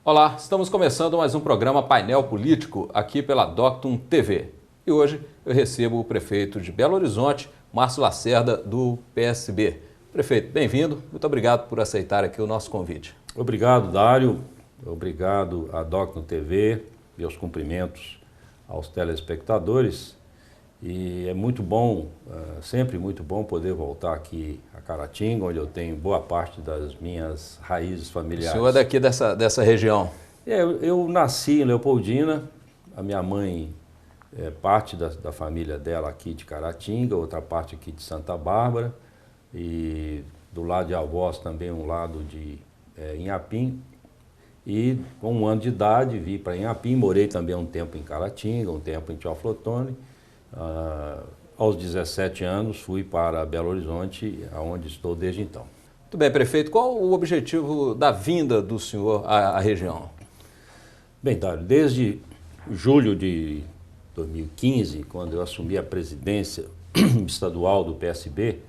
Olá, estamos começando mais um programa Painel Político aqui pela Doctum TV. E hoje eu recebo o prefeito de Belo Horizonte, Márcio Lacerda, do PSB. Prefeito, bem-vindo. Muito obrigado por aceitar aqui o nosso convite. Obrigado, Dário. Obrigado à Doctum TV. Meus cumprimentos aos telespectadores. E é muito bom, sempre muito bom poder voltar aqui a Caratinga, onde eu tenho boa parte das minhas raízes familiares. O senhor é daqui dessa região? Eu nasci em Leopoldina, a minha mãe parte da família dela aqui de Caratinga, outra parte aqui de Santa Bárbara, e do lado de avós também um lado de Inhapim. E com 1 ano de idade vim para Inhapim, morei também um tempo em Caratinga, um tempo em Teoflotone. Aos 17 anos fui para Belo Horizonte, onde estou desde então. Muito bem, prefeito. Qual o objetivo da vinda do senhor à região? Bem, Dário, desde julho de 2015, quando eu assumi a presidência estadual do PSB,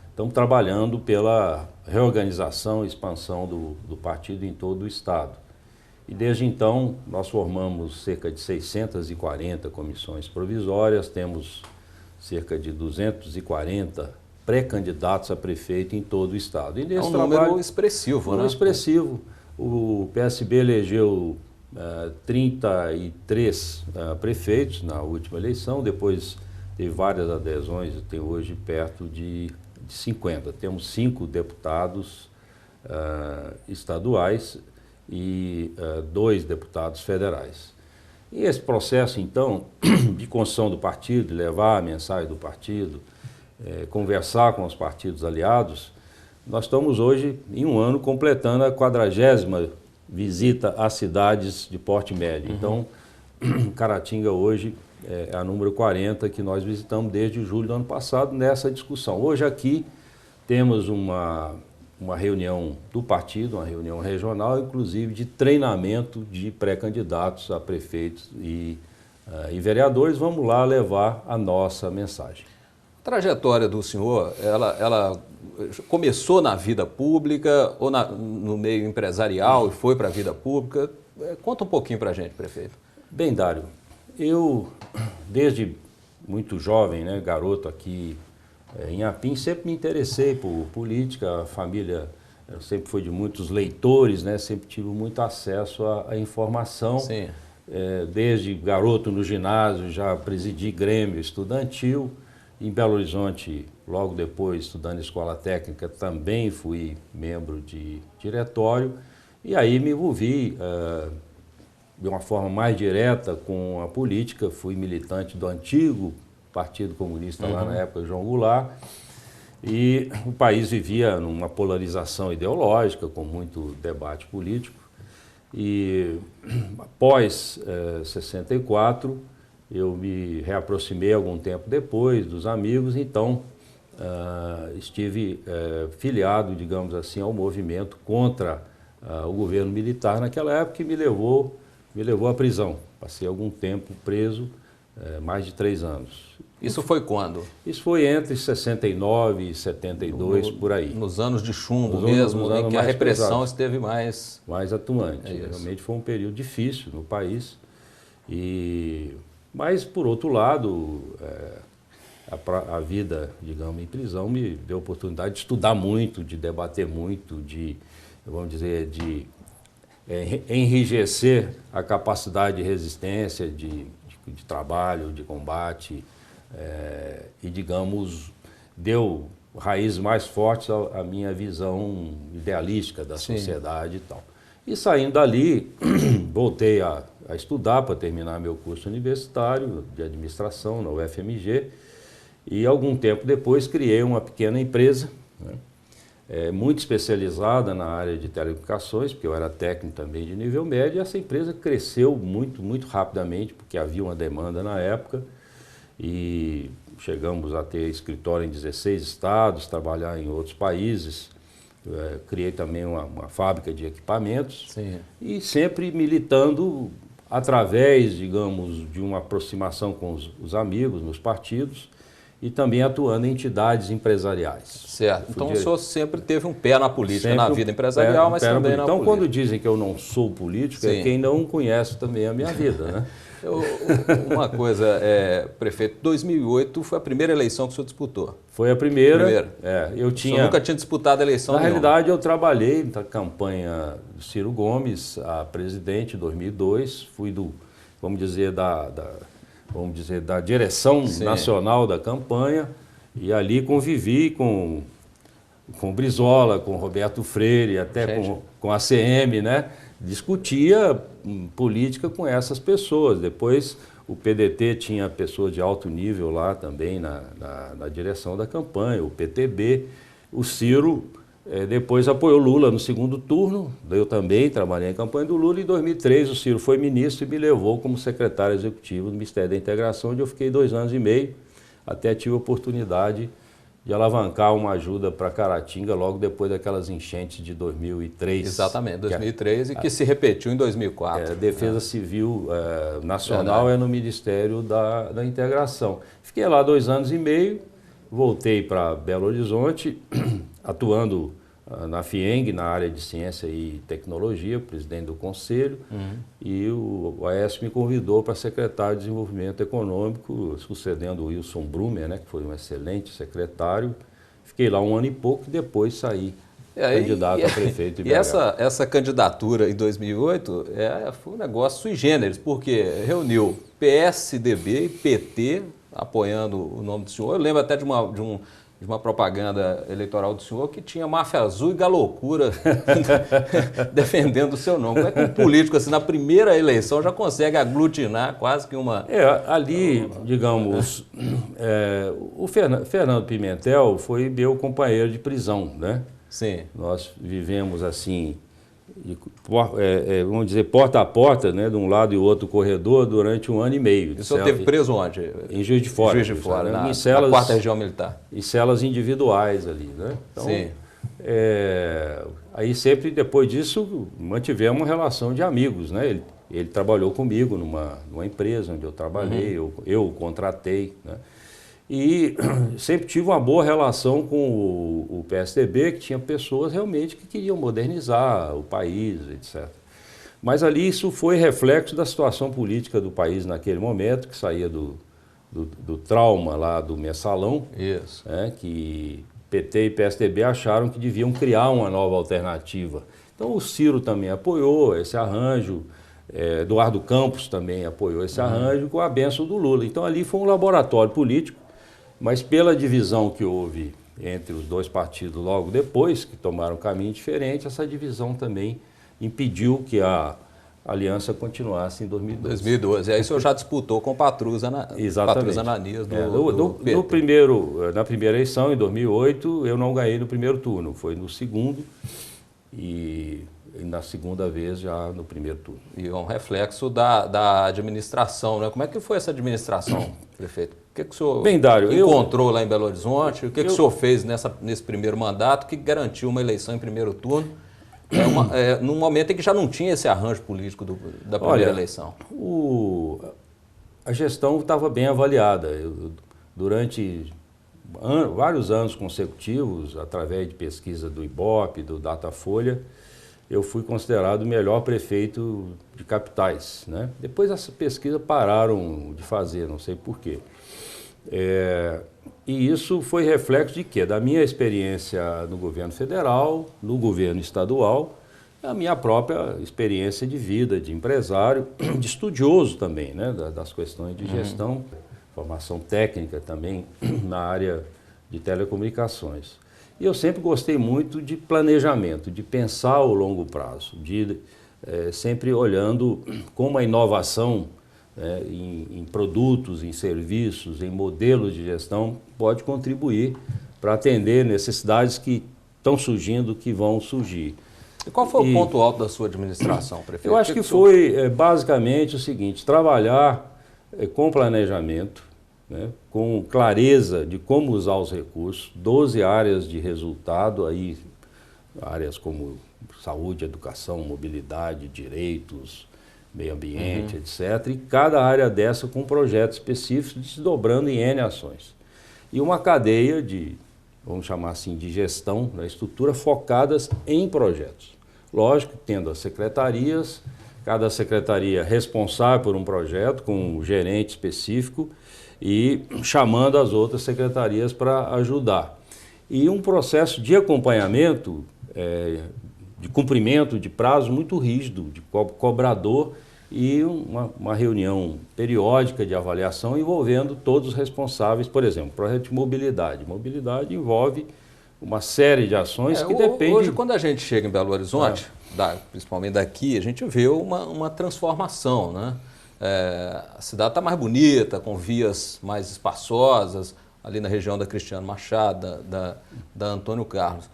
estamos trabalhando pela reorganização e expansão do partido em todo o estado. E desde então, nós formamos cerca de 640 comissões provisórias, temos cerca de 240 pré-candidatos a prefeito em todo o estado. E nesse número expressivo, né? Expressivo. O PSB elegeu 33 prefeitos na última eleição, depois teve várias adesões, tem hoje perto de 50. Temos 5 deputados estaduais e 2 deputados federais. E esse processo, então, de construção do partido, de levar a mensagem do partido, conversar com os partidos aliados, nós estamos hoje, em 1 ano, completando a 40ª visita às cidades de porte médio. Então, Caratinga hoje é a número 40 que nós visitamos desde julho do ano passado nessa discussão. Hoje aqui temos uma reunião do partido, uma reunião regional, inclusive de treinamento de pré-candidatos a prefeitos e vereadores. Vamos lá levar a nossa mensagem. A trajetória do senhor, ela começou na vida pública ou no meio empresarial e foi para a vida pública? Conta um pouquinho para a gente, prefeito. Bem, Dário, eu desde muito jovem, garoto aqui em Inhapim, sempre me interessei por política. A família sempre foi de muitos leitores, sempre tive muito acesso à informação. Sim. Desde garoto no ginásio já presidi grêmio estudantil. Em Belo Horizonte, logo depois, estudando escola técnica, também fui membro de diretório. E aí me envolvi de uma forma mais direta com a política. Fui militante do antigo Partido Comunista lá na época, João Goulart. E o país vivia numa polarização ideológica, com muito debate político. E após 64, eu me reaproximei algum tempo depois dos amigos, então estive filiado, digamos assim, ao movimento contra o governo militar naquela época, que me levou à prisão. Passei algum tempo preso, mais de 3 anos. Isso foi quando? Isso foi entre 69 e 72, por aí. Nos anos de chumbo mesmo, em que a repressão esteve mais atuante. Realmente foi um período difícil no país. Mas, por outro lado, a vida, digamos, em prisão me deu a oportunidade de estudar muito, de debater muito, vamos dizer, de enrijecer a capacidade de resistência, de trabalho, de combate, e, digamos, deu raízes mais fortes à minha visão idealística da sociedade e tal. E saindo dali, voltei a estudar para terminar meu curso universitário de administração na UFMG, e algum tempo depois criei uma pequena empresa, muito especializada na área de telecomunicações, porque eu era técnico também de nível médio, e essa empresa cresceu muito, muito rapidamente, porque havia uma demanda na época, e chegamos a ter escritório em 16 estados, trabalhar em outros países. Criei também uma fábrica de equipamentos. Sim. E sempre militando através, digamos, de uma aproximação com os amigos nos partidos e também atuando em entidades empresariais. Certo. Então o senhor sempre teve um pé na política, sempre na vida empresarial, mas também na política. Então, política. quando dizem que eu não sou político, é quem não conhece também a minha vida, né? Uma coisa, prefeito, 2008 foi a primeira eleição que o senhor disputou. Foi a primeira. O senhor nunca tinha disputado a eleição nenhuma. Na realidade, eu trabalhei na campanha do Ciro Gomes, a presidente, em 2002. Fui vamos dizer, da direção nacional da campanha. E ali convivi com Brizola, com Roberto Freire, até com a CM, né? Discutia política com essas pessoas. Depois o PDT tinha pessoas de alto nível lá também na direção da campanha, o PTB. O Ciro depois apoiou Lula no segundo turno, eu também trabalhei em campanha do Lula. Em 2003 o Ciro foi ministro e me levou como secretário executivo do Ministério da Integração, onde eu fiquei 2 anos e meio, até tive a oportunidade de alavancar uma ajuda para Caratinga logo depois daquelas enchentes de 2003. Exatamente, 2003 e que se repetiu em 2004. A Defesa Civil Nacional no Ministério da Integração. Fiquei lá 2 anos e meio, voltei para Belo Horizonte, atuando na FIENG, na área de Ciência e Tecnologia, presidente do Conselho, e o Aécio me convidou para secretário de Desenvolvimento Econômico, sucedendo o Wilson Brumer, né, que foi um excelente secretário. Fiquei lá 1 ano e pouco e depois saí candidato a prefeito de BH. E essa candidatura em 2008 foi um negócio sui generis, porque reuniu PSDB e PT apoiando o nome do senhor. Eu lembro até de uma propaganda eleitoral do senhor que tinha Máfia Azul e Galocura defendendo o seu nome. Como é que um político, assim, na primeira eleição, já consegue aglutinar quase que uma... digamos, o Fernando Pimentel foi meu companheiro de prisão, né? Sim. Nós vivemos assim, vamos dizer, porta a porta, né, de um lado e outro corredor, durante 1 ano e meio. E o senhor esteve preso onde? Em Juiz de Fora. Juiz de Fora, na 4ª Região Militar. Em celas individuais ali, né? Então, sim. Aí sempre, depois disso, mantivemos uma relação de amigos, né? Ele trabalhou comigo numa empresa onde eu trabalhei, eu o contratei, né? E sempre tive uma boa relação com o PSDB, que tinha pessoas realmente que queriam modernizar o país, etc. Mas ali isso foi reflexo da situação política do país naquele momento, que saía do trauma lá do Mensalão. Isso. Que PT e PSDB acharam que deviam criar uma nova alternativa. Então o Ciro também apoiou esse arranjo, Eduardo Campos também apoiou esse arranjo, com a bênção do Lula. Então ali foi um laboratório político. Mas pela divisão que houve entre os dois partidos logo depois, que tomaram um caminho diferente, essa divisão também impediu que a aliança continuasse em 2012. 2012. E aí o senhor já disputou com o Patrus Ananias do PT. Na primeira eleição, em 2008, eu não ganhei no primeiro turno, foi no segundo e na segunda vez já no primeiro turno. E um reflexo da administração, né? Como é que foi essa administração, prefeito? O que o senhor encontrou lá em Belo Horizonte? O que o senhor fez nesse primeiro mandato que garantiu uma eleição em primeiro turno, num momento em que já não tinha esse arranjo político da primeira eleição? A gestão estava bem avaliada. Durante vários anos consecutivos, através de pesquisa do IBOPE, do Datafolha, eu fui considerado o melhor prefeito de capitais, né? Depois essa pesquisa pararam de fazer, não sei por quê. E isso foi reflexo de quê? Da minha experiência no governo federal, no governo estadual, a minha própria experiência de vida, de empresário, de estudioso também, né? Das questões de gestão, formação técnica também na área de telecomunicações. E eu sempre gostei muito de planejamento, de pensar ao longo prazo, de sempre olhando como a inovação em produtos, em serviços, em modelos de gestão pode contribuir para atender necessidades que estão surgindo, que vão surgir. E qual foi o ponto alto da sua administração, prefeito? Eu acho que foi basicamente o seguinte: trabalhar com planejamento, né, com clareza de como usar os recursos, 12 áreas de resultado, aí, áreas como saúde, educação, mobilidade, direitos, meio ambiente, etc. E cada área dessa com projetos específicos, desdobrando em N ações. e uma cadeia de, vamos chamar assim, de gestão da estrutura focadas em projetos. Lógico, tendo as secretarias, cada secretaria responsável por um projeto, com um gerente específico e chamando as outras secretarias para ajudar. E um processo de acompanhamento, de cumprimento de prazo muito rígido, de cobrador, e uma reunião periódica de avaliação envolvendo todos os responsáveis. Por exemplo, projeto de mobilidade. Mobilidade envolve uma série de ações que dependem... Hoje, quando a gente chega em Belo Horizonte, principalmente daqui, a gente vê uma transformação, né? A cidade está mais bonita, com vias mais espaçosas, ali na região da Cristiano Machado, da Antônio Carlos.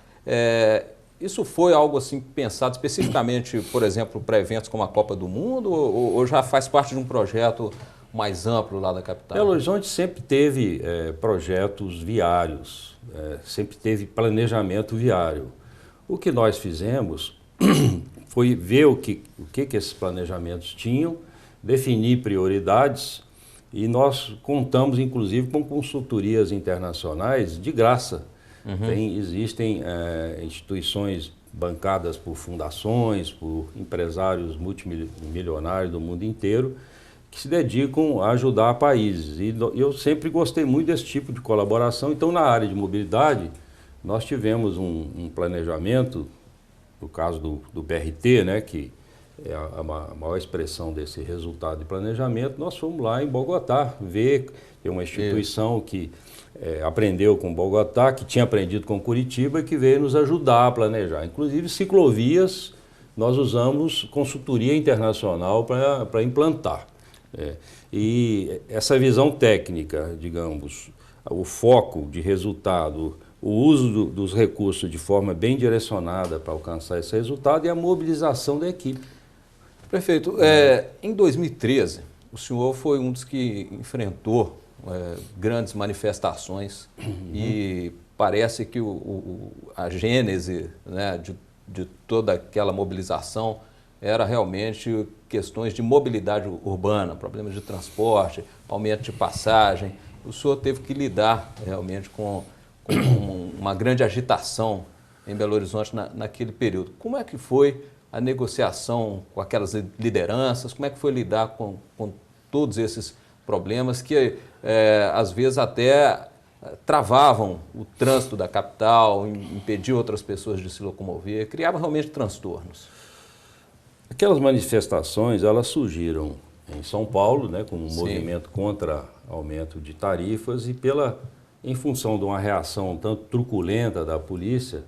Isso foi algo assim pensado especificamente, por exemplo, para eventos como a Copa do Mundo, ou já faz parte de um projeto mais amplo lá da capital? Belo Horizonte sempre teve projetos viários, sempre teve planejamento viário. O que nós fizemos foi ver o que esses planejamentos tinham, definir prioridades, e nós contamos inclusive com consultorias internacionais de graça. Existem instituições bancadas por fundações, por empresários multimilionários do mundo inteiro, que se dedicam a ajudar países. E eu sempre gostei muito desse tipo de colaboração. Então, na área de mobilidade, nós tivemos um planejamento, no caso do BRT, né, que é a maior expressão desse resultado de planejamento. Nós fomos lá em Bogotá ver, tem uma instituição que aprendeu com Bogotá, que tinha aprendido com Curitiba e que veio nos ajudar a planejar. Inclusive ciclovias, nós usamos consultoria internacional para implantar. E essa visão técnica, digamos, o foco de resultado, o uso dos recursos de forma bem direcionada para alcançar esse resultado e a mobilização da equipe. Prefeito, em 2013, o senhor foi um dos que enfrentou grandes manifestações e parece que a gênese, né, de toda aquela mobilização era realmente questões de mobilidade urbana, problemas de transporte, aumento de passagem. O senhor teve que lidar realmente com uma grande agitação em Belo Horizonte naquele período. Como é que foi a negociação com aquelas lideranças? Como é que foi lidar com todos esses problemas que às vezes até travavam o trânsito da capital, impediam outras pessoas de se locomover, criavam realmente transtornos? Aquelas manifestações, elas surgiram em São Paulo, né, como um movimento contra aumento de tarifas e em função de uma reação tanto truculenta da polícia,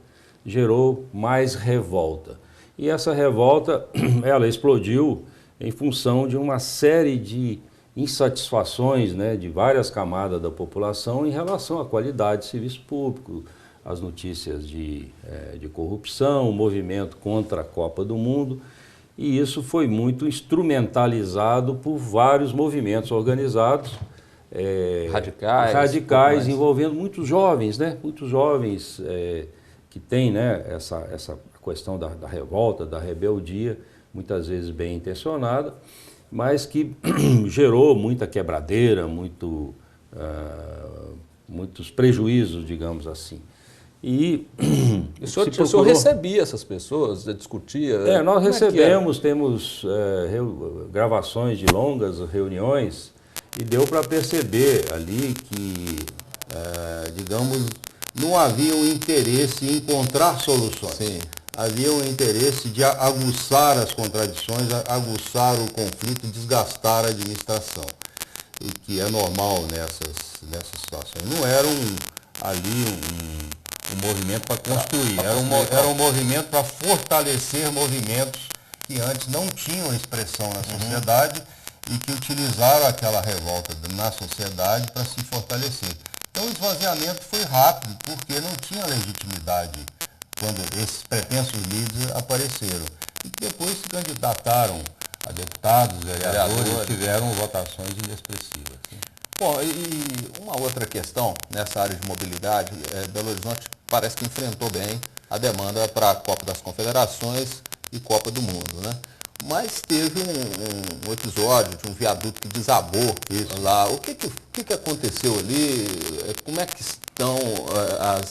gerou mais revolta. E essa revolta, ela explodiu em função de uma série de insatisfações, né, de várias camadas da população em relação à qualidade de serviço público, as notícias de corrupção, o movimento contra a Copa do Mundo. E isso foi muito instrumentalizado por vários movimentos organizados, radicais envolvendo muitos jovens, né? Muitos jovens que têm, né, essa questão da revolta, da rebeldia, muitas vezes bem intencionada, mas que gerou muita quebradeira, muitos prejuízos, digamos assim. E o senhor recebia essas pessoas, discutia? Nós recebemos, temos gravações de longas reuniões e deu para perceber ali que, digamos, não havia um interesse em encontrar soluções. Sim. Havia um interesse de aguçar as contradições, aguçar o conflito, desgastar a administração. E que é normal nessas situações. Não era um movimento para construir, era um movimento para fortalecer movimentos que antes não tinham expressão na sociedade e que utilizaram aquela revolta na sociedade para se fortalecer. Então o esvaziamento foi rápido, porque não tinha legitimidade quando esses pretensos líderes apareceram. E depois se candidataram a deputados, vereadores, tiveram votações inexpressivas. Bom, e uma outra questão nessa área de mobilidade, Belo Horizonte parece que enfrentou bem a demanda para a Copa das Confederações e Copa do Mundo, né? mas teve um episódio de um viaduto que desabou lá. O que aconteceu ali? Como é que estão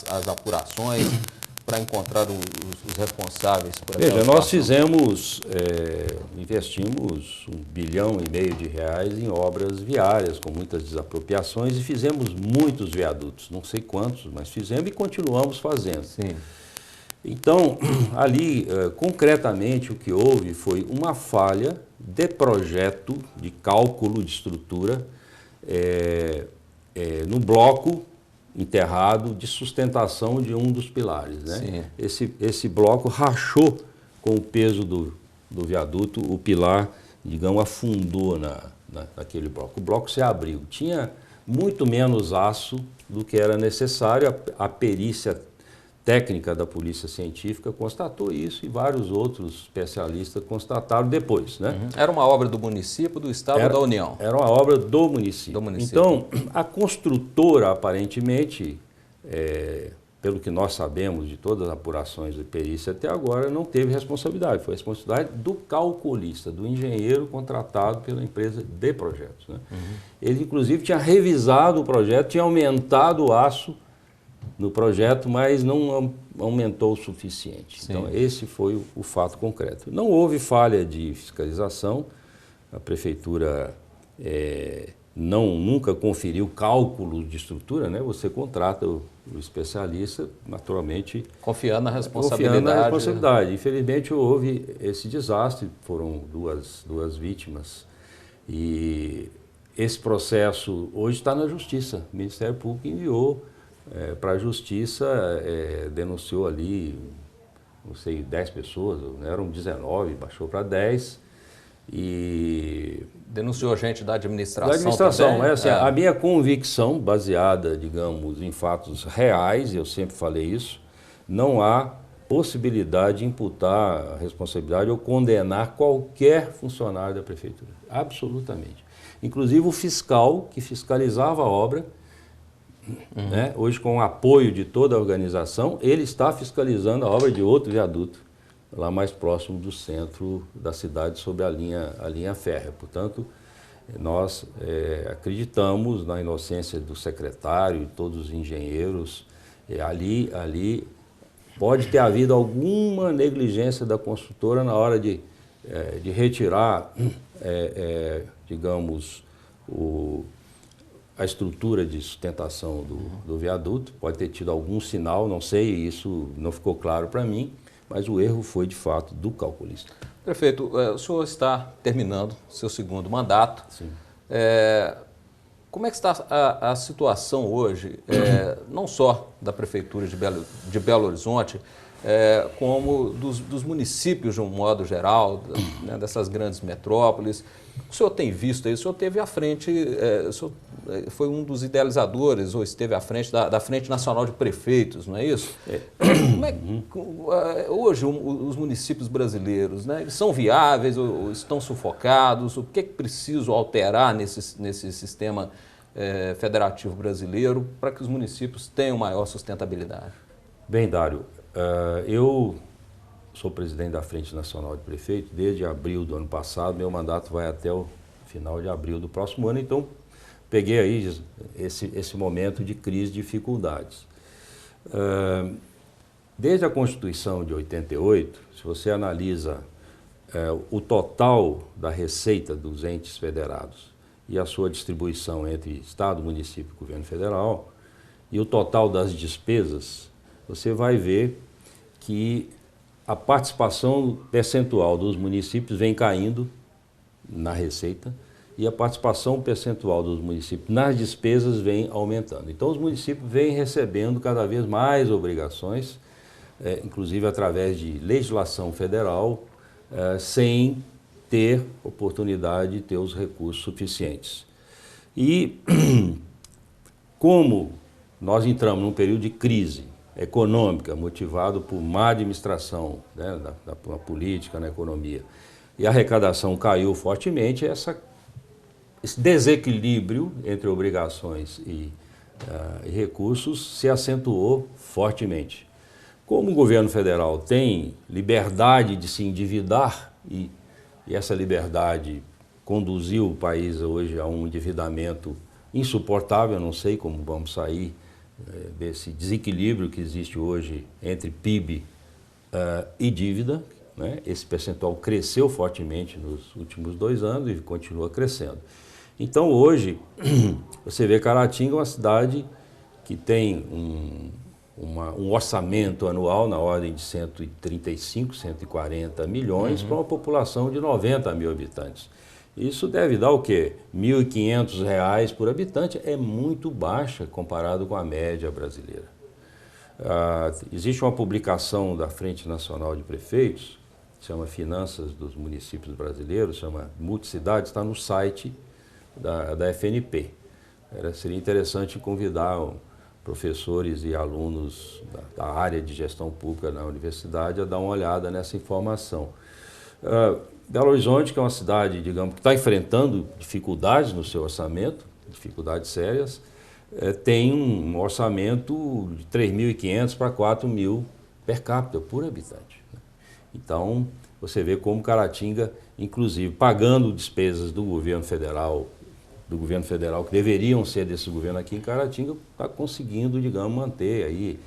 as apurações para encontrar os responsáveis por aquela Veja, nós situação? investimos R$ 1,5 bilhão de reais em obras viárias, com muitas desapropriações, e fizemos muitos viadutos, não sei quantos, mas fizemos e continuamos fazendo. Sim. Então, ali, concretamente, o que houve foi uma falha de projeto, de cálculo de estrutura, no bloco enterrado de sustentação de um dos pilares, né? Esse bloco rachou com o peso do viaduto, o pilar, digamos, afundou naquele bloco. O bloco se abriu. Tinha muito menos aço do que era necessário. A perícia técnica da Polícia Científica constatou isso e vários outros especialistas constataram depois, né? Era uma obra do município, do Estado ou da União? Era uma obra do município. Então, a construtora, aparentemente, pelo que nós sabemos de todas as apurações de perícia até agora, não teve responsabilidade. Foi responsabilidade do calculista, do engenheiro contratado pela empresa de projetos, né? Ele, inclusive, tinha revisado o projeto, tinha aumentado o aço no projeto, mas não aumentou o suficiente. Sim. Então, esse foi o fato concreto. Não houve falha de fiscalização, a prefeitura nunca conferiu cálculos de estrutura, né? Você contrata o especialista, naturalmente... Confiando na responsabilidade. Confiando na responsabilidade. Infelizmente, houve esse desastre, foram duas vítimas. E esse processo hoje está na Justiça. O Ministério Público enviou para a Justiça, denunciou ali, não sei, 10 pessoas, eram 19, baixou para 10, e... Denunciou gente da administração. Da administração, também? A minha convicção, baseada, digamos, em fatos reais, eu sempre falei isso, não há possibilidade de imputar a responsabilidade ou condenar qualquer funcionário da Prefeitura, absolutamente. Inclusive o fiscal que fiscalizava a obra, né? Hoje, com o apoio de toda a organização, ele está fiscalizando a obra de outro viaduto, lá mais próximo do centro da cidade, sobre a linha férrea. Portanto, nós acreditamos na inocência do secretário e todos os engenheiros. Ali pode ter havido alguma negligência da construtora na hora de retirar, digamos, a estrutura de sustentação do viaduto. Pode ter tido algum sinal, não sei, isso não ficou claro para mim, mas o erro foi, de fato, do calculista. Prefeito, o senhor está terminando seu segundo mandato. Sim. Como é que está a situação hoje, não só da Prefeitura de Belo Horizonte, como dos municípios de um modo geral, né, dessas grandes metrópoles? O senhor tem visto isso? O senhor esteve à frente, o senhor foi um dos idealizadores, ou esteve à frente da Frente Nacional de Prefeitos, não é isso? Como é que, hoje os municípios brasileiros, né, eles são viáveis ou estão sufocados? O que é preciso alterar nesse sistema federativo brasileiro para que os municípios tenham maior sustentabilidade? Bem, Dário, eu sou presidente da Frente Nacional de Prefeitos desde abril do ano passado. Meu mandato vai até o final de abril do próximo ano, então peguei aí esse momento de crise, de dificuldades. Desde a Constituição de 88, se você analisa o total da receita dos entes federados e a sua distribuição entre Estado, município e governo federal, e o total das despesas, você vai ver que a participação percentual dos municípios vem caindo na receita e a participação percentual dos municípios nas despesas vem aumentando. Então, os municípios vêm recebendo cada vez mais obrigações, inclusive através de legislação federal, sem ter oportunidade de ter os recursos suficientes. E como nós entramos num período de crise econômica, motivado por má administração, né, da política, na economia, e a arrecadação caiu fortemente, esse desequilíbrio entre obrigações e recursos se acentuou fortemente. Como o governo federal tem liberdade de se endividar e e essa liberdade conduziu o país hoje a um endividamento insuportável. Eu não sei como vamos sair desse desequilíbrio que existe hoje entre PIB e dívida, né? Esse percentual cresceu fortemente nos últimos 2 anos e continua crescendo. Então hoje, você vê Caratinga é uma cidade que tem um orçamento anual na ordem de 135, 140 milhões para uma população de 90 mil habitantes. Isso deve dar o quê? R$ 1.500 por habitante, é muito baixa comparado com a média brasileira. Existe uma publicação da Frente Nacional de Prefeitos, chama Finanças dos Municípios Brasileiros, chama Multicidades, está no site da FNP. Seria interessante convidar professores e alunos da área de gestão pública na universidade a dar uma olhada nessa informação. Belo Horizonte, que é uma cidade, digamos, que está enfrentando dificuldades no seu orçamento, dificuldades sérias, tem um orçamento de 3.500 para 4.000 per capita por habitante. Então, você vê como Caratinga, inclusive, pagando despesas do governo federal, que deveriam ser desse governo aqui em Caratinga, está conseguindo, digamos, manter aí,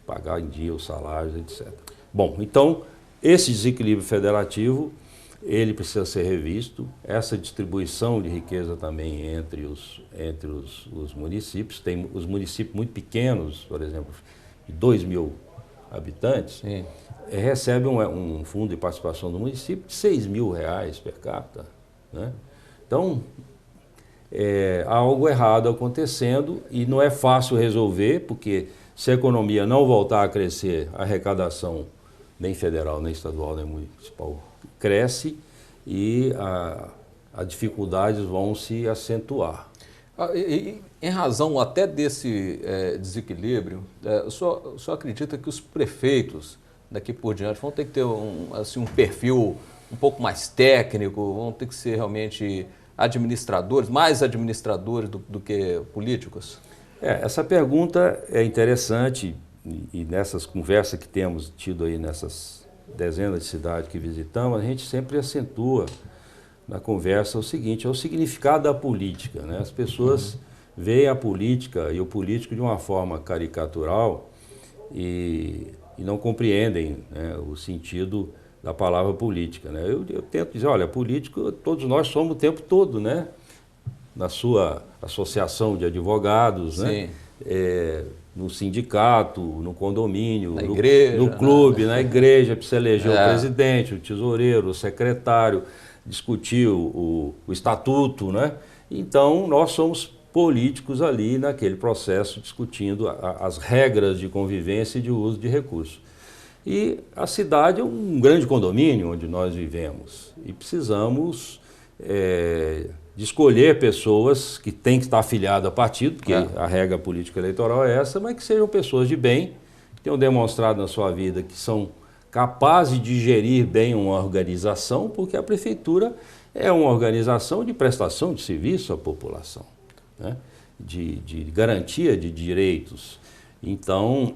pagar em dia os salários, etc. Bom, então, esse desequilíbrio federativo, ele precisa ser revisto. Essa distribuição de riqueza também entre os municípios. Tem os municípios muito pequenos, por exemplo, de 2.000 habitantes, recebem um fundo de participação do município de R$ 6.000 per capita, né? Então, há algo errado acontecendo e não é fácil resolver, porque se a economia não voltar a crescer, a arrecadação nem federal, nem estadual, nem municipal cresce e as dificuldades vão se acentuar. Em razão até desse desequilíbrio, o senhor acredita que os prefeitos daqui por diante vão ter que ter um perfil um pouco mais técnico, vão ter que ser realmente administradores, mais administradores do que políticos? Essa pergunta é interessante e nessas conversas que temos tido aí nessas dezenas de cidades que visitamos, a gente sempre acentua na conversa o seguinte, é o significado da política, né? As pessoas veem a política e o político de uma forma caricatural e não compreendem, né, o sentido da palavra política, né? Eu tento dizer, olha, político, todos nós somos o tempo todo, né? Na sua associação de advogados, né? No sindicato, no condomínio, na igreja, no clube, na igreja, para você eleger o presidente, o tesoureiro, o secretário, discutir o estatuto, né? Então, nós somos políticos ali naquele processo, discutindo as regras de convivência e de uso de recursos. E a cidade é um grande condomínio onde nós vivemos e precisamos de escolher pessoas que têm que estar afiliadas a partido, porque a regra política eleitoral é essa, mas que sejam pessoas de bem, que tenham demonstrado na sua vida que são capazes de gerir bem uma organização, porque a prefeitura é uma organização de prestação de serviço à população, né? De garantia de direitos. Então,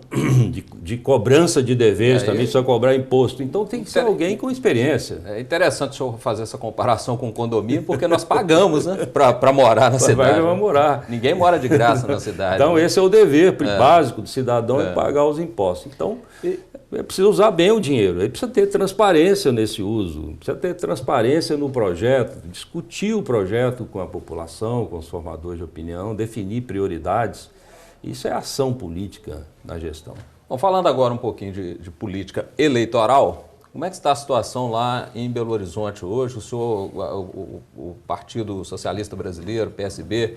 de cobrança de deveres também, precisa cobrar imposto. Então tem que ser alguém com experiência. É interessante o senhor fazer essa comparação com o condomínio, porque nós pagamos, né, para morar na cidade. Vai morar. Ninguém mora de graça na cidade. Então esse é o dever básico do cidadão, é pagar os impostos. Então, é preciso usar bem o dinheiro, aí precisa ter transparência nesse uso, precisa ter transparência no projeto, discutir o projeto com a população, com os formadores de opinião, definir prioridades. Isso é ação política na gestão. Bom, falando agora um pouquinho de política eleitoral, como é que está a situação lá em Belo Horizonte hoje? O senhor, o Partido Socialista Brasileiro, PSB,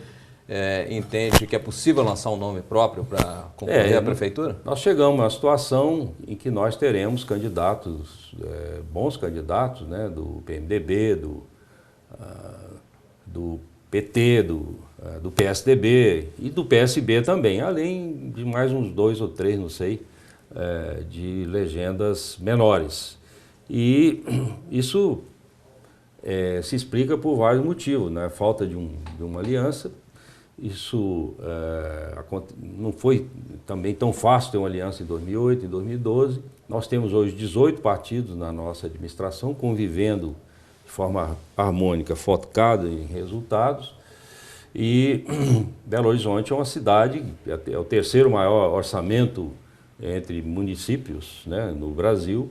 entende que é possível lançar um nome próprio para concorrer à prefeitura? Nós chegamos a uma situação em que nós teremos candidatos, bons candidatos, né, do PMDB, do PT, do PSDB e do PSB também, além de mais uns 2 ou 3, não sei, de legendas menores. E isso se explica por vários motivos, né? Falta de uma aliança. Isso não foi também tão fácil ter uma aliança em 2008, em 2012. Nós temos hoje 18 partidos na nossa administração, convivendo de forma harmônica, focada em resultados. E Belo Horizonte é uma cidade, é o terceiro maior orçamento entre municípios, né, no Brasil,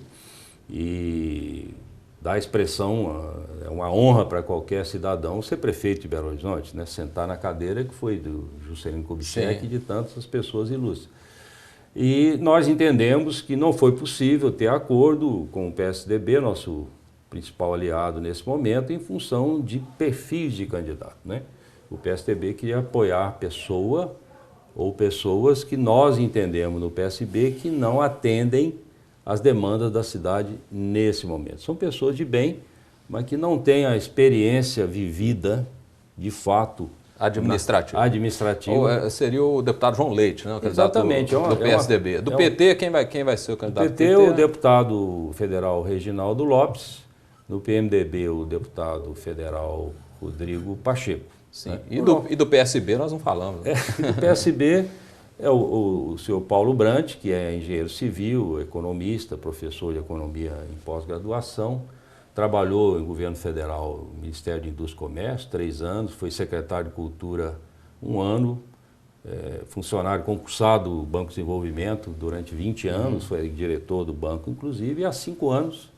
e dá expressão, é uma honra para qualquer cidadão ser prefeito de Belo Horizonte, né, sentar na cadeira que foi do Juscelino Kubitschek e de tantas pessoas ilustres. E nós entendemos que não foi possível ter acordo com o PSDB, nosso principal aliado nesse momento, em função de perfis de candidato, né? O PSDB queria apoiar pessoa ou pessoas que nós entendemos no PSB que não atendem às demandas da cidade nesse momento. São pessoas de bem, mas que não têm a experiência vivida, de fato, administrativa. Seria o deputado João Leite, né? O Exatamente. Do PSDB. Do PT, quem vai ser o candidato do PT? O deputado federal Reginaldo Lopes. No PMDB, o deputado federal Rodrigo Pacheco. Sim. Né? E do PSB nós não falamos. Né? Do PSB é o senhor Paulo Brant, que é engenheiro civil, economista, professor de economia em pós-graduação, trabalhou em governo federal, Ministério de Indústria e Comércio, 3 anos, foi secretário de Cultura 1 ano, funcionário concursado do Banco de Desenvolvimento durante 20 anos, foi diretor do banco, inclusive, e há 5 anos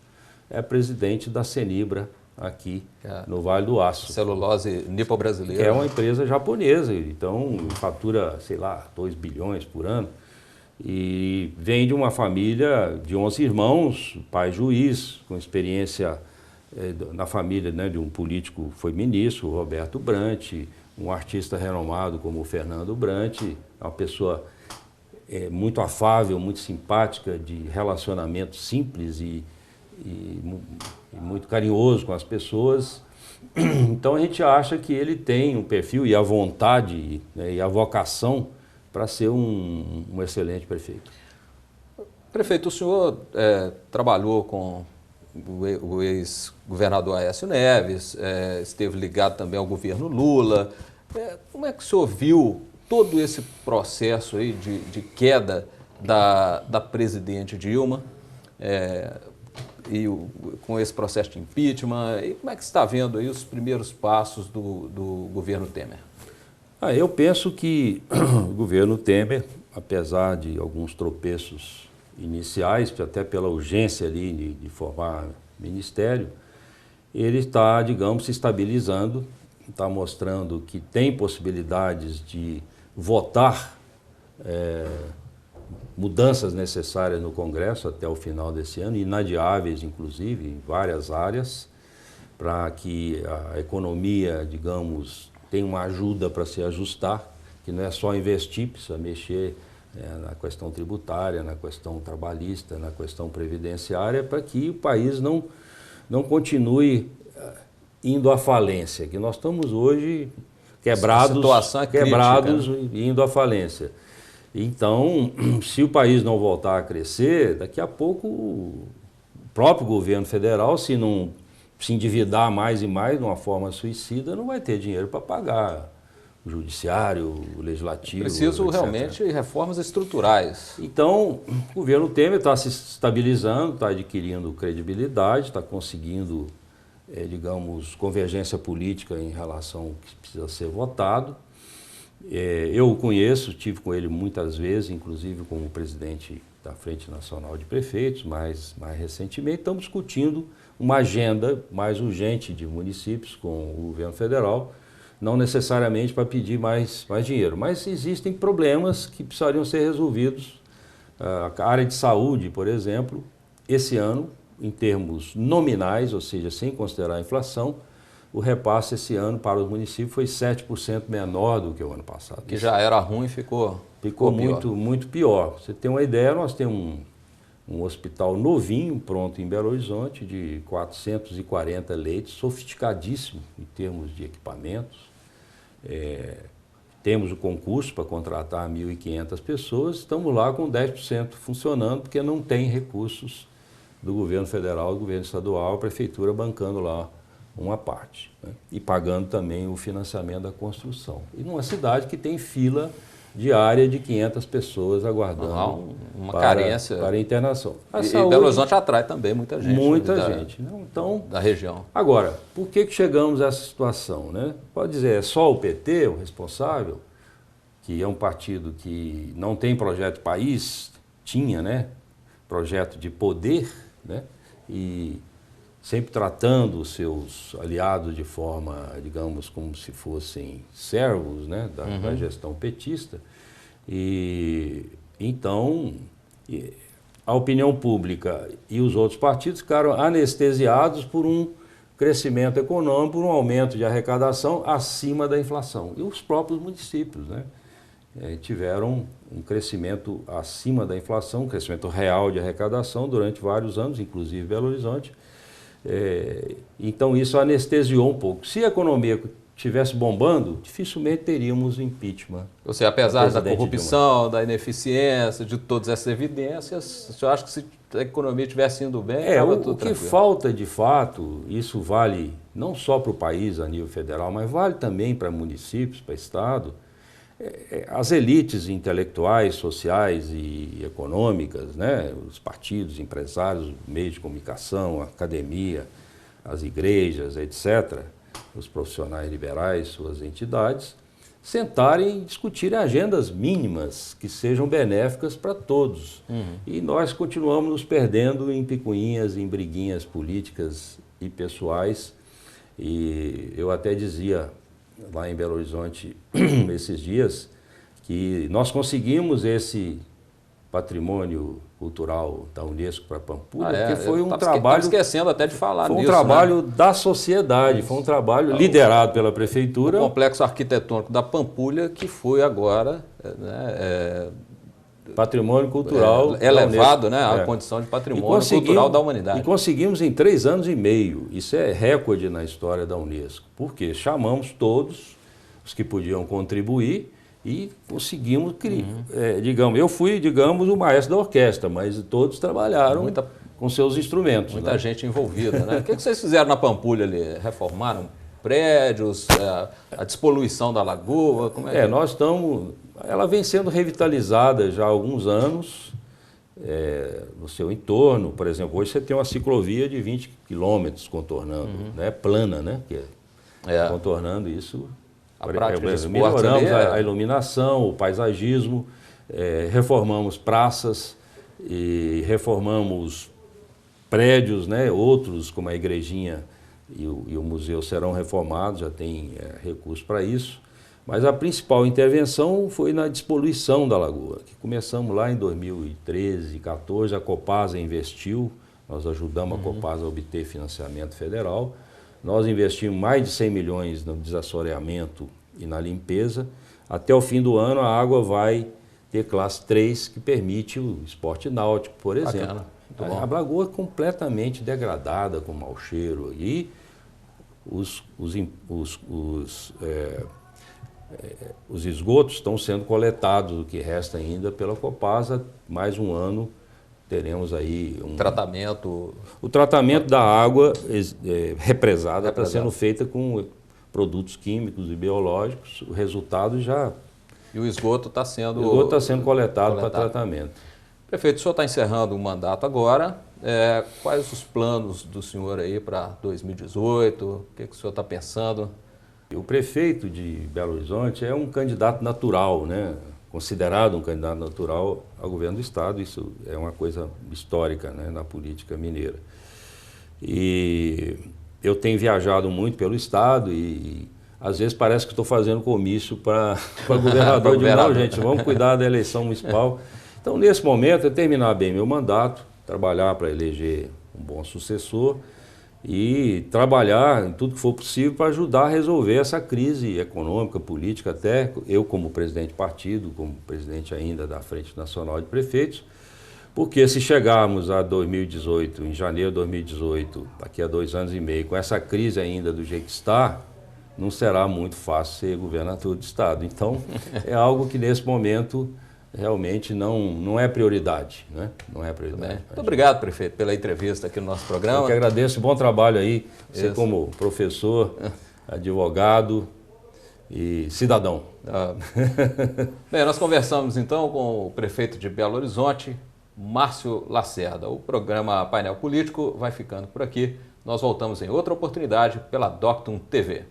é presidente da Cenibra, aqui no Vale do Aço. Celulose nipo-brasileira. Que é uma empresa japonesa, então fatura, sei lá, 2 bilhões por ano. E vem de uma família de 11 irmãos, pai juiz, com experiência na família, né, de um político, foi ministro, o Roberto Brant, um artista renomado como o Fernando Brant, uma pessoa muito afável, muito simpática, de relacionamento simples e muito carinhoso com as pessoas. Então a gente acha que ele tem um perfil e a vontade, né, e a vocação para ser um excelente prefeito. Prefeito, o senhor trabalhou com o ex-governador Aécio Neves, esteve ligado também ao governo Lula. Como é que o senhor viu todo esse processo aí de queda da presidente Dilma? Com esse processo de impeachment, e como é que você está vendo aí os primeiros passos do governo Temer? Eu penso que o governo Temer, apesar de alguns tropeços iniciais, até pela urgência ali de formar ministério, ele está, digamos, se estabilizando, está mostrando que tem possibilidades de votar mudanças necessárias no Congresso até o final desse ano, inadiáveis, inclusive, em várias áreas, para que a economia, digamos, tenha uma ajuda para se ajustar, que não é só investir, precisa mexer na questão tributária, na questão trabalhista, na questão previdenciária, para que o país não continue indo à falência, que nós estamos hoje quebrados e indo à falência. Então, se o país não voltar a crescer, daqui a pouco o próprio governo federal, se não se endividar mais e mais de uma forma suicida, não vai ter dinheiro para pagar o judiciário, o legislativo. Preciso realmente de reformas estruturais. Então, o governo Temer está se estabilizando, está adquirindo credibilidade, está conseguindo, digamos, convergência política em relação ao que precisa ser votado. Eu o conheço, estive com ele muitas vezes, inclusive como presidente da Frente Nacional de Prefeitos, mais recentemente. Estamos discutindo uma agenda mais urgente de municípios com o governo federal, não necessariamente para pedir mais dinheiro, mas existem problemas que precisariam ser resolvidos. A área de saúde, por exemplo, esse ano, em termos nominais, ou seja, sem considerar a inflação, o repasse esse ano para os municípios foi 7% menor do que o ano passado. Que já era ruim, ficou muito pior. Você tem uma ideia, nós temos um hospital novinho, pronto em Belo Horizonte, de 440 leitos, sofisticadíssimo em termos de equipamentos. Temos o concurso para contratar 1.500 pessoas, estamos lá com 10% funcionando, porque não tem recursos do governo federal, do governo estadual, a prefeitura bancando lá uma parte, né? E pagando também o financiamento da construção. E numa cidade que tem fila diária de 500 pessoas aguardando uma carência para internação. E Belo Horizonte atrai também muita gente. Muita gente. Né? Então, da região. Agora, por que chegamos a essa situação? Né? Pode dizer, é só o PT o responsável, que é um partido que não tem projeto de país, tinha, né? Projeto de poder, né? E sempre tratando os seus aliados de forma, digamos, como se fossem servos, né, da gestão petista. E então a opinião pública e os outros partidos ficaram anestesiados por um crescimento econômico, por um aumento de arrecadação acima da inflação. E os próprios municípios, né, tiveram um crescimento acima da inflação, um crescimento real de arrecadação durante vários anos, inclusive Belo Horizonte. Então isso anestesiou um pouco. Se a economia estivesse bombando, dificilmente teríamos impeachment. Ou seja, apesar da corrupção, da ineficiência, de todas essas evidências, o senhor acha que se a economia estivesse indo bem, estava tudo tranquilo? O que falta de fato, isso vale não só para o país a nível federal, mas vale também para municípios, para estado, as elites intelectuais, sociais e econômicas, né, os partidos, empresários, meios de comunicação, a academia, as igrejas, etc., os profissionais liberais, suas entidades, sentarem e discutirem agendas mínimas que sejam benéficas para todos. E nós continuamos nos perdendo em picuinhas, em briguinhas políticas e pessoais. E eu até dizia lá em Belo Horizonte esses dias que nós conseguimos esse patrimônio cultural da Unesco para Pampulha, porque foi um trabalho... esquecendo até de falar nisso. Foi um trabalho da sociedade, foi um trabalho liderado pela prefeitura. O complexo arquitetônico da Pampulha, que foi agora... patrimônio cultural elevado, né, à condição de patrimônio cultural da humanidade. E conseguimos em 3 anos e meio. Isso é recorde na história da Unesco. Porque chamamos todos os que podiam contribuir e conseguimos criar. Eu fui, o maestro da orquestra, mas todos trabalharam com seus instrumentos. Muita gente envolvida, né? O que vocês fizeram na Pampulha ali? Reformaram prédios, a despoluição da lagoa? Como é que... Nós estamos... Ela vem sendo revitalizada já há alguns anos no seu entorno. Por exemplo, hoje você tem uma ciclovia de 20 quilômetros contornando, né, plana, né, que contornando isso. A prática de esportes melhoramos a iluminação, o paisagismo, reformamos praças e reformamos prédios, né, outros como a igrejinha e o museu serão reformados, já tem recurso para isso. Mas a principal intervenção foi na despoluição da lagoa, que começamos lá em 2013, 2014, a Copasa investiu, nós ajudamos a Copasa a obter financiamento federal, nós investimos mais de 100 milhões no desassoreamento e na limpeza. Até o fim do ano a água vai ter classe 3, que permite o esporte náutico, por exemplo. A lagoa é completamente degradada, com mau cheiro, e os esgotos estão sendo coletados, o que resta ainda pela Copasa. Mais um ano teremos aí tratamento. O tratamento da água represada está sendo feita com produtos químicos e biológicos. O resultado já... E o esgoto está sendo... coletado para tratamento. Prefeito, o senhor está encerrando o mandato agora. Quais os planos do senhor aí para 2018? O que o senhor está pensando? O prefeito de Belo Horizonte é um candidato natural, né? Considerado um candidato natural ao governo do Estado. Isso é uma coisa histórica, né, na política mineira. E eu tenho viajado muito pelo Estado e às vezes parece que estou fazendo comício para governador. Não, gente, vamos cuidar da eleição municipal. Então, nesse momento, é terminar bem meu mandato, trabalhar para eleger um bom sucessor e trabalhar em tudo que for possível para ajudar a resolver essa crise econômica, política, até eu como presidente de partido, como presidente ainda da Frente Nacional de Prefeitos, porque se chegarmos a 2018, em janeiro de 2018, daqui a 2 anos e meio, com essa crise ainda do jeito que está, não será muito fácil ser governador do Estado. Então, é algo que nesse momento realmente não é prioridade, né? Não é prioridade. Muito obrigado, prefeito, pela entrevista aqui no nosso programa. Eu que agradeço, bom trabalho aí, você como professor, advogado, e cidadão. Bem, nós conversamos então com o prefeito de Belo Horizonte, Márcio Lacerda. O programa Painel Político vai ficando por aqui. Nós voltamos em outra oportunidade pela Doctum TV.